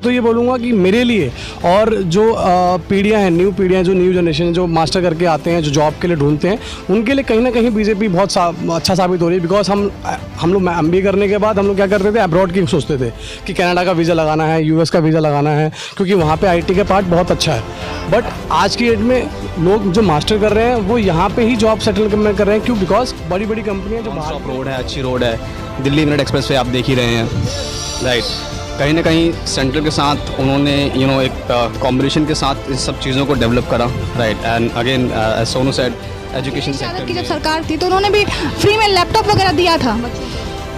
तो ये बोलूँगा कि मेरे लिए और जो पीढ़ियाँ हैं, न्यू पीढ़ियाँ, जो न्यू जनरेशन जो मास्टर करके आते हैं, जो जॉब के लिए ढूंढते हैं, उनके लिए कहीं ना कहीं बीजेपी बहुत अच्छा साबित हो रही है। बिकॉज हम लोग MBA करने के बाद हम लोग क्या करते थे, अब्रॉड की सोचते थे कि कनाडा का वीज़ा लगाना है, US का वीज़ा लगाना है, क्योंकि वहाँ पे IT का पार्ट बहुत अच्छा है। बट आज की डेट में लोग जो मास्टर कर रहे हैं वो यहाँ पे ही जॉब सेटल कर रहे हैं। क्यों? बिकॉज बड़ी बड़ी कंपनियाँ जो बाहर रोड है, अच्छी रोड है, दिल्ली मिनट एक्सप्रेस वे आप देख ही रहे हैं, राइट। कहीं ना कहीं सेंट्रल के साथ उन्होंने एक कॉम्बिनेशन के साथ इस सब चीज़ों को डेवलप करा, right. And again Sonu said education sector की जब सरकार थी तो उन्होंने भी फ्री में लैपटॉप वगैरह दिया था।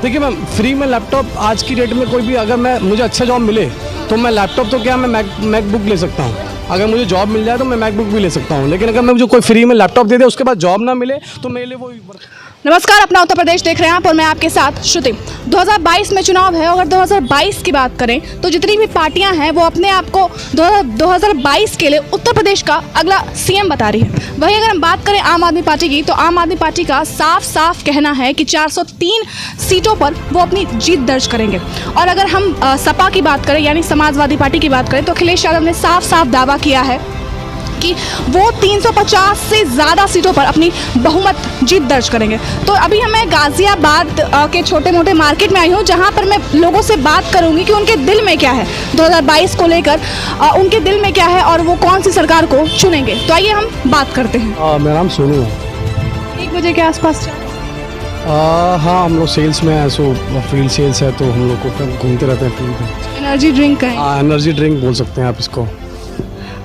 देखिए मैम, फ्री में लैपटॉप आज की डेट में कोई भी, अगर मुझे अच्छा जॉब मिले तो मैं लैपटॉप तो क्या, मैं मैकबुक ले सकता हूँ। अगर मुझे जॉब मिल जाए तो मैं मैकबुक भी ले सकता हूँ। लेकिन अगर मैं मुझे कोई फ्री में लैपटॉप दे दे, उसके बाद जॉब ना मिले, तो मेरे लिए वो। नमस्कार, अपना उत्तर प्रदेश देख रहे हैं आप और मैं आपके साथ श्रुति। 2022 में चुनाव है। अगर 2022 की बात करें तो जितनी भी पार्टियां हैं वो अपने आप को 2022 के लिए उत्तर प्रदेश का अगला CM बता रही है। वहीं अगर हम बात करें आम आदमी पार्टी की, तो आम आदमी पार्टी का साफ साफ कहना है कि 403 सीटों पर वो अपनी जीत दर्ज करेंगे। और अगर हम सपा की बात करें, यानी समाजवादी पार्टी की बात करें, तो अखिलेश यादव ने साफ साफ दावा किया है कि वो 350 से ज़्यादा सीटों पर अपनी बहुमत जीत दर्ज करेंगे। तो अभी मैं गाज़ियाबाद के छोटे मोटे मार्केट में आई हूँ, जहाँ पर मैं लोगों से बात करूँगी कि उनके दिल में क्या है 2022 को लेकर, उनके दिल में क्या है और वो कौन सी सरकार को चुनेंगे। तो आइए हम बात करते हैं। मेरा नाम सोनू है। 1 बजे के आसपास हाँ, हम लोग सेल्स में हैं, सो फील्ड सेल्स है, तो हम लोग को घूमते रहते हैं फील्ड में। एनर्जी ड्रिंक है? एनर्जी ड्रिंक बोल सकते हैं आप इसको।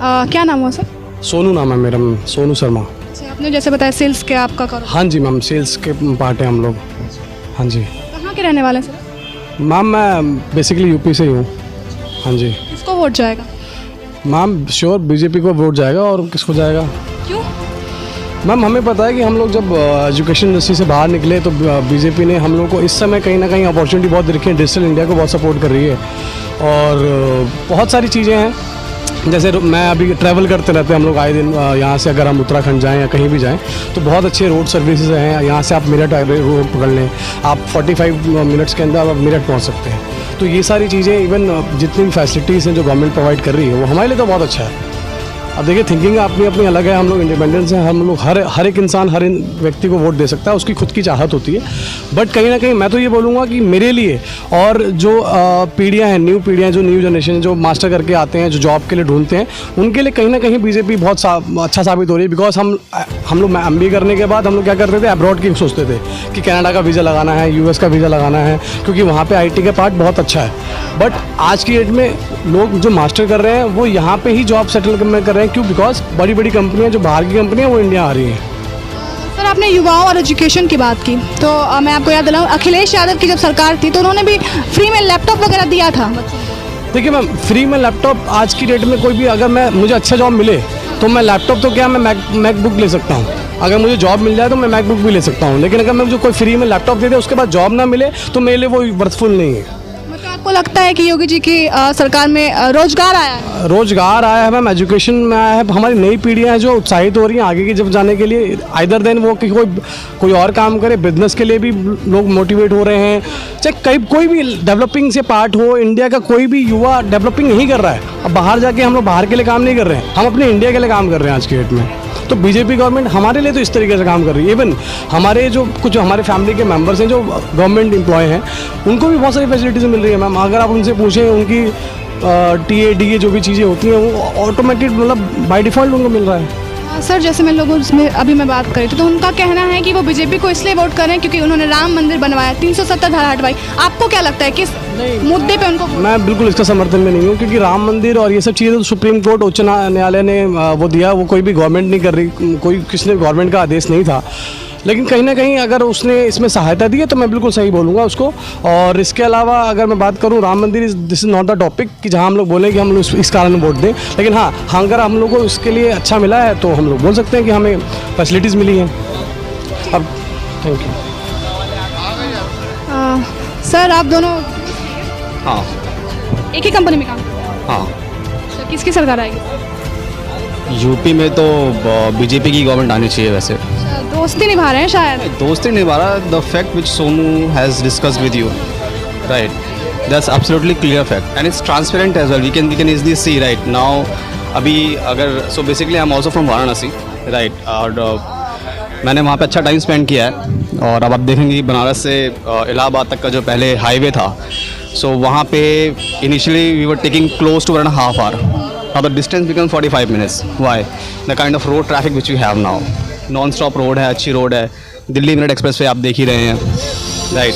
क्या नाम हुआ सर? सोनू नाम है मेरा, सोनू शर्मा। अच्छा, आपने जैसे बताया सेल्स के आपका करो। हाँ जी मैम, सेल्स के पार्ट हैं हम लोग। हाँ जी। कहाँ के रहने वाले हैं सर? मैम मैं बेसिकली यूपी से ही हूँ। हाँ जी। किसको वोट जाएगा? मैम श्योर बीजेपी को वोट जाएगा। और किसको जाएगा? क्यों? मैम हमें पता है कि हम लोग जब एजुकेशन इंडस्ट्री से बाहर निकले तो बीजेपी ने हम लोग को इस समय कहीं ना कहीं अपॉर्चुनिटी बहुत दे रखी है। डिजिटल इंडिया को बहुत सपोर्ट कर रही है और बहुत सारी चीज़ें हैं। जैसे मैं अभी ट्रैवल करते रहते हैं हम लोग आए दिन, यहाँ से अगर हम उत्तराखंड जाएं या कहीं भी जाएं तो बहुत अच्छे रोड सर्विसेज हैं। यहाँ से आप मेरठ रोड पकड़ लें, आप 45 मिनट्स के अंदर आप मेरठ पहुँच सकते हैं। तो ये सारी चीज़ें, इवन जितनी भी फैसिलिटीज़ हैं जो गवर्नमेंट प्रोवाइड कर रही है, वो हमारे लिए तो बहुत अच्छा है। अब देखिए, थिंकिंग अपनी अपनी अलग है। हम लोग इंडिपेंडेंस हैं, हम लोग हर एक इंसान, हर व्यक्ति को वोट दे सकता है, उसकी खुद की चाहत होती है। बट कहीं ना कहीं मैं तो ये बोलूँगा कि मेरे लिए और जो पीढ़ियाँ हैं, न्यू पीढ़ियाँ, जो न्यू जनरेशन जो मास्टर करके आते हैं, जो जॉब के लिए ढूंढते हैं, उनके लिए कहीं ना कहीं बीजेपी बहुत अच्छा साबित हो रही है। बिकॉज हम लोग MBA करने के बाद हम लोग क्या करते थे, अब्रॉड की सोचते थे कि कनाडा का वीज़ा लगाना है, US का वीज़ा लगाना है, क्योंकि वहाँ पर IT का पार्ट बहुत अच्छा है। बट आज की डेट में लोग जो मास्टर कर रहे हैं वो यहाँ पे ही जॉब सेटल कर रहे हैं। क्यों? बिकॉज बड़ी बड़ी कंपनियाँ, जो बाहर की कंपनियाँ, वो इंडिया आ रही हैं। सर, आपने युवाओं और एजुकेशन की बात की, तो मैं आपको याद दिलाऊं, अखिलेश यादव की जब सरकार थी तो उन्होंने भी फ्री में लैपटॉप वगैरह दिया था। देखिए मैम, फ्री में लैपटॉप आज की डेट में कोई भी, अगर मुझे अच्छा जॉब मिले तो मैं लैपटॉप तो क्या, मैं मैकबुक ले सकता हूँ। अगर मुझे जॉब मिल जाए तो मैं मैकबुक भी ले सकता हूँ। लेकिन अगर मुझे कोई फ्री में लैपटॉप दे दे, उसके बाद जॉब ना मिले, तो मेरे लिए वो वर्थफुल नहीं है। आपको लगता है कि योगी जी की सरकार में रोजगार आया है? रोजगार आया है मैम, एजुकेशन में आया है। हमारी नई पीढ़ियाँ हैं जो उत्साहित हो रही हैं आगे की जब जाने के लिए। आइदर देन वो कि कोई और काम करे, बिजनेस के लिए भी लोग मोटिवेट हो रहे हैं। चाहे कोई भी डेवलपिंग से पार्ट हो, इंडिया का कोई भी युवा डेवलपिंग नहीं कर रहा है। अब बाहर जाके हम लोग बाहर के लिए काम नहीं कर रहे हैं, हम अपने इंडिया के लिए काम कर रहे हैं आज की डेट में। तो बीजेपी गवर्नमेंट हमारे लिए तो इस तरीके से काम कर रही है। इवन हमारे जो कुछ हमारे फैमिली के मेंबर्स हैं जो गवर्नमेंट एम्प्लॉय हैं, उनको भी बहुत सारी फैसिलिटीज़ मिल रही है मैम। अगर आप उनसे पूछें, उनकी TA DA जो भी चीज़ें होती हैं वो ऑटोमेटिक, मतलब बाय डिफ़ॉल्ट उनको मिल रहा है। सर, जैसे मैं लोगों में अभी मैं बात करी थी तो उनका कहना है कि वो बीजेपी को इसलिए वोट करें क्योंकि उन्होंने राम मंदिर बनवाया, 370 धारा हटवाई। आपको क्या लगता है किस मुद्दे पे उनको? मैं बिल्कुल इसका समर्थन में नहीं हूँ, क्योंकि राम मंदिर और ये सब चीज़ें तो सुप्रीम कोर्ट, उच्च न्यायालय ने वो दिया, वो कोई भी गवर्नमेंट नहीं कर रही, कोई किसने गवर्नमेंट का आदेश नहीं था। लेकिन कहीं ना कहीं अगर उसने इसमें सहायता दी है तो मैं बिल्कुल सही बोलूँगा उसको। और इसके अलावा अगर मैं बात करूँ, राम मंदिर this is not the topic कि जहाँ हम लोग बोलें कि हम लोग इस कारण वोट दें। लेकिन हाँ, अगर हम लोग को इसके लिए अच्छा मिला है तो हम लोग बोल सकते हैं कि हमें फैसिलिटीज़ मिली हैं। अब थैंक यू। सर, आप दोनों हाँ एक ही कंपनी में काम करते हैं? हाँ। तो किसकी सरकार आएगी? यूपी में तो बीजेपी की गवर्नमेंट आनी चाहिए। वैसे दोस्ती निभा रहे हैं शायद? दोस्ती नहीं निभा रहा, the fact which Sonu has discussed with you, right. That's absolutely clear fact, and it's transparent as well. We can easily see right now. अभी अगर so basically I'm also from Varanasi, right? और मैंने वहाँ पे अच्छा टाइम स्पेंड किया है, और अब आप देखेंगे बनारस से इलाहाबाद तक का जो पहले हाईवे था, सो वहाँ पे initially we were taking close to 1.5 hour. Now the distance becomes 45 minutes. Why? The kind of road traffic which we have now. Non-stop road है, अच्छी रोड है. दिल्ली मिनट एक्सप्रेस वे आप देख ही रहे हैं, राइट?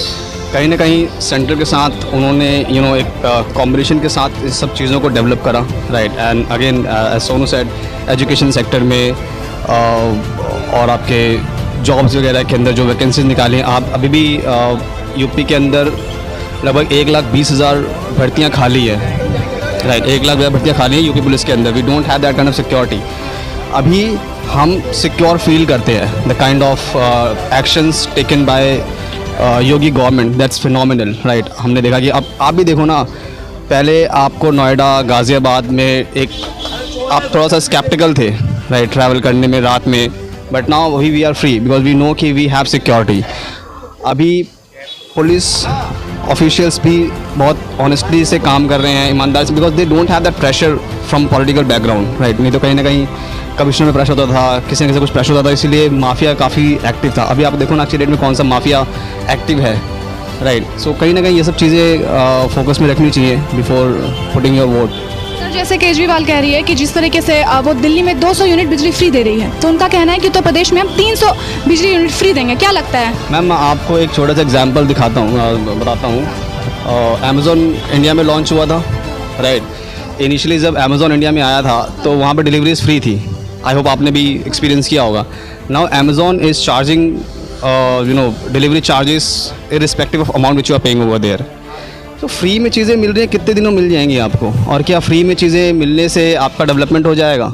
कहीं ना कहीं सेंट्रल के साथ उन्होंने एक कॉम्बिनेशन के साथ इस सब चीज़ों को डेवलप करा, right? And again as Sonu said, education sector में और आपके जॉब्स वगैरह के अंदर जो वैकेंसीज निकाली हैं, आप अभी भी यूपी के अंदर लगभग 1,20,000 भर्तियाँ खाली है, राइट? 1,00,000 भर्तियाँ खाली हैं यूपी पुलिस के अंदर. We don't have that kind of security. अभी हम सिक्योर फील करते हैं. The kind of actions taken by Yogi government, that's phenomenal, right? हमने देखा कि अब आप भी देखो ना, पहले आपको नोएडा, गाज़ियाबाद में एक आप थोड़ा सा स्केप्टिकल थे, राइट, ट्रैवल करने में रात में, but now we are free because we know कि वी हैव सिक्योरिटी. अभी पुलिस ऑफिशियल्स भी बहुत ऑनेस्टली से काम कर रहे हैं, ईमानदारी से, because they don't have that pressure from political background, right? नहीं तो कहीं ना कहीं कमिश्नर में प्रेशर होता था, किसी न किसी कुछ प्रेशर होता था, इसीलिए माफिया काफ़ी एक्टिव था. अभी आप देखो ना आज की डेट में कौन सा माफिया एक्टिव है, राइट? सो कहीं ना कहीं ये सब चीज़ें फोकस में रखनी चाहिए before putting your vote. Sir, जैसे केजरीवाल कह रही है कि जिस तरीके से वो दिल्ली में 200 यूनिट बिजली फ्री दे रही है, तो उनका कहना है कि उत्तर प्रदेश में हम 300 बिजली यूनिट फ्री देंगे. क्या लगता है? मैम, मैं आपको एक छोटा सा एग्जांपल दिखाता हूँ, बताता हूँ. अमेज़ॉन इंडिया में लॉन्च हुआ था, राइट? इनिशियली जब अमेज़ॉन इंडिया में आया था तो वहाँ पे डिलीवरीज फ्री थी. आई होप आपने भी एक्सपीरियंस किया होगा. Now Amazon is charging delivery charges irrespective of amount which you are paying over there. तो फ्री में चीज़ें मिल रही हैं, कितने दिनों मिल जाएंगी आपको? और क्या फ्री में चीज़ें मिलने से आपका डेवलपमेंट हो जाएगा?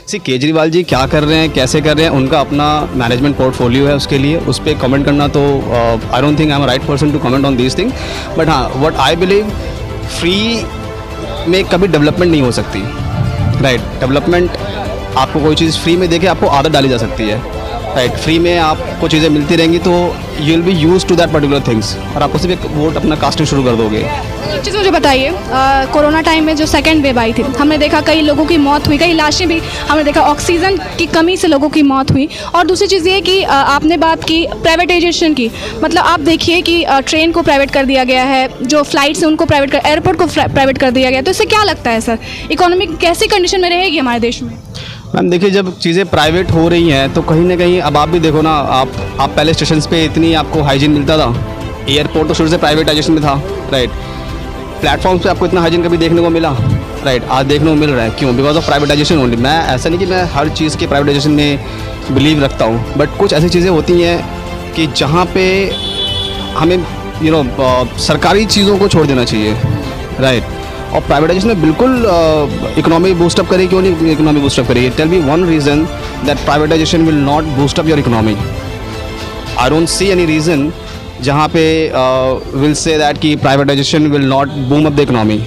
सी केजरीवाल जी क्या कर रहे हैं, कैसे कर रहे हैं, उनका अपना मैनेजमेंट पोर्टफोलियो है, उसके लिए उस पर कमेंट करना तो I don't think I am a right person to comment on these thing. But हाँ, व्हाट आई बिलीव, फ्री में कभी डेवलपमेंट नहीं हो सकती, राइट? डेवलपमेंट आपको कोई चीज़ फ्री में देके आपको आदत डाली जा सकती है, राइट? फ्री में आपको चीज़ें मिलती रहेंगी तो you will be use to that particular things, और आप उसी पे वोट अपना कास्टिंग शुरू कर दोगे. एक चीज़ मुझे बताइए, कोरोना टाइम में जो सेकेंड वेव आई थी, हमने देखा कई लोगों की मौत हुई, कई लाशें भी हमने देखा, ऑक्सीजन की कमी से लोगों की मौत हुई. और दूसरी चीज़ ये कि आपने बात की प्राइवेटाइजेशन की, मतलब आप देखिए कि ट्रेन को प्राइवेट कर दिया गया है, जो फ्लाइट्स हैं उनको प्राइवेट कर, एयरपोर्ट को प्राइवेट कर दिया गया. तो इससे क्या लगता है सर, इकोनॉमी कैसी कंडीशन में रहेगी हमारे देश में? मैम देखिए, जब चीज़ें प्राइवेट हो रही हैं तो कहीं ना कहीं, अब आप भी देखो ना, आप पहले स्टेशन पे इतनी आपको हाइजीन मिलता था. एयरपोर्ट तो शुरू से प्राइवेटाइजेशन में था, राइट? प्लेटफॉर्म्स पे आपको इतना हाइजीन कभी देखने को मिला, राइट? आज देखने को मिल रहा है. क्यों? Because of privatisation only. मैं ऐसा नहीं कि मैं हर चीज़ के प्राइवेटाइजेशन में बिलीव रखता हूँ, बट कुछ ऐसी चीज़ें होती हैं कि जहाँ पे हमें सरकारी चीज़ों को छोड़ देना चाहिए, राइट? और प्राइवेटाइजेशन में बिल्कुल इकोनॉमी बूस्टअप करेगी. क्यों नहीं इकोनॉमी बूस्टअप करेगी? Tell me one reason that privatisation will not boost up your economy. I don't see any reason जहाँ पे विल से दैट कि privatisation will not boom up the economy.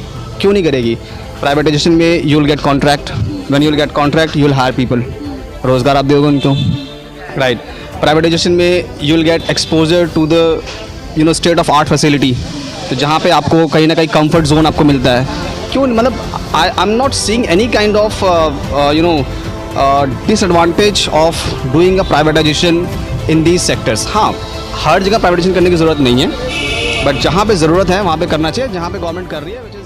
क्यों नहीं करेगी? प्राइवेटाइजेशन में you will get contract, when you will get contract you will hire people, रोज़गार आप दोगे उनको, राइट? प्राइवेटाइजेशन में you will get exposure to the state of art facility, तो जहाँ पे आपको कहीं ना कहीं कंफर्ट जोन आपको मिलता है. क्यों? मतलब I am not seeing any kind of disadvantage of doing a privatisation in these sectors. हाँ, हर जगह प्राइवेटाइजेशन करने की ज़रूरत नहीं है, बट जहाँ पे ज़रूरत है वहाँ पे करना चाहिए, जहाँ पे गवर्नमेंट कर रही है.